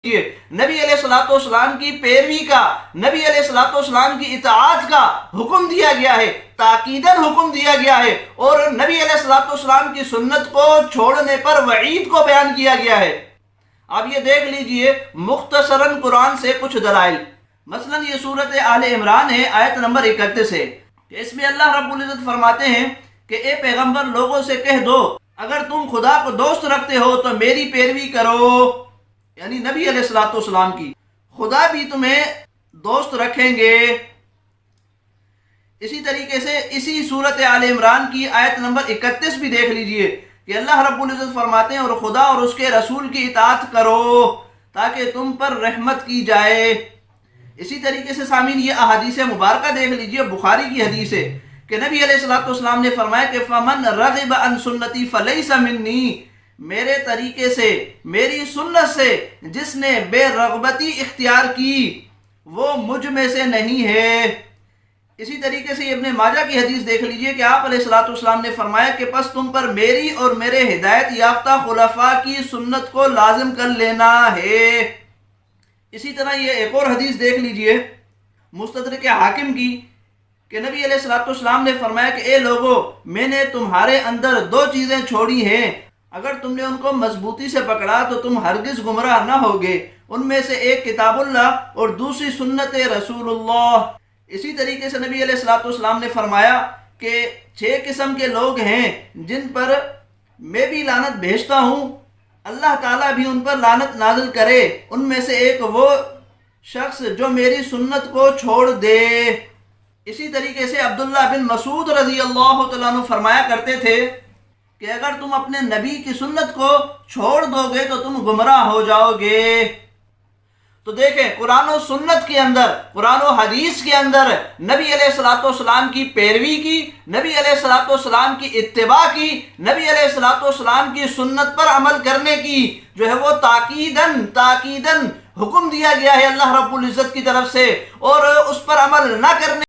نبی علیہ الصلوۃ والسلام کی پیروی کا، نبی علیہ الصلوۃ والسلام کی اطاعت کا حکم دیا گیا ہے، تاکیداً حکم دیا گیا ہے، اور نبی علیہ الصلوۃ والسلام کی سنت کو چھوڑنے پر وعید کو بیان کیا گیا ہے۔ اب یہ دیکھ لیجئے مختصراً قرآن سے کچھ دلائل۔ مثلا یہ سورت آل عمران ہے، آیت نمبر 31 ہے، کہ اس میں اللہ رب العزت فرماتے ہیں کہ اے پیغمبر لوگوں سے کہہ دو اگر تم خدا کو دوست رکھتے ہو تو میری پیروی کرو، یعنی نبی علیہ الصلوۃ والسلام کی، خدا بھی تمہیں دوست رکھیں گے۔ اسی طریقے سے اسی سورت آل عمران کی آیت نمبر 31 بھی دیکھ لیجئے کہ اللہ رب العزت فرماتے ہیں اور خدا اور اس کے رسول کی اطاعت کرو تاکہ تم پر رحمت کی جائے۔ اسی طریقے سے سامعین یہ احادیث مبارکہ دیکھ لیجئے، بخاری کی حدیث ہے کہ نبی علیہ الصلوۃ والسلام نے فرمایا کہ فمن رغب عن سنتی فلیس منی، میرے طریقے سے، میری سنت سے جس نے بے رغبتی اختیار کی وہ مجھ میں سے نہیں ہے۔ اسی طریقے سے ابن ماجہ کی حدیث دیکھ لیجئے کہ آپ علیہ الصلوۃ والسلام نے فرمایا کہ پس تم پر میری اور میرے ہدایت یافتہ خلفاء کی سنت کو لازم کر لینا ہے۔ اسی طرح یہ ایک اور حدیث دیکھ لیجئے مستدرک حاکم کی کہ نبی علیہ الصلوۃ والسلام نے فرمایا کہ اے لوگو، میں نے تمہارے اندر دو چیزیں چھوڑی ہیں، اگر تم نے ان کو مضبوطی سے پکڑا تو تم ہرگز گمراہ نہ ہوگے، ان میں سے ایک کتاب اللہ اور دوسری سنت رسول اللہ۔ اسی طریقے سے نبی علیہ الصلوۃ والسلام نے فرمایا کہ 6 قسم کے لوگ ہیں جن پر میں بھی لعنت بھیجتا ہوں، اللہ تعالیٰ بھی ان پر لعنت نازل کرے، ان میں سے ایک وہ شخص جو میری سنت کو چھوڑ دے۔ اسی طریقے سے عبداللہ بن مسعود رضی اللہ تعالیٰ عنہ فرمایا کرتے تھے کہ اگر تم اپنے نبی کی سنت کو چھوڑ دو گے تو تم گمراہ ہو جاؤ گے۔ تو دیکھیں قرآن و سنت کے اندر، قرآن و حدیث کے اندر نبی علیہ الصلوۃ والسلام کی پیروی کی، نبی علیہ الصلوۃ والسلام کی اتباع کی، نبی علیہ الصلوۃ والسلام کی سنت پر عمل کرنے کی جو ہے وہ تاکیداً حکم دیا گیا ہے اللہ رب العزت کی طرف سے، اور اس پر عمل نہ کرنے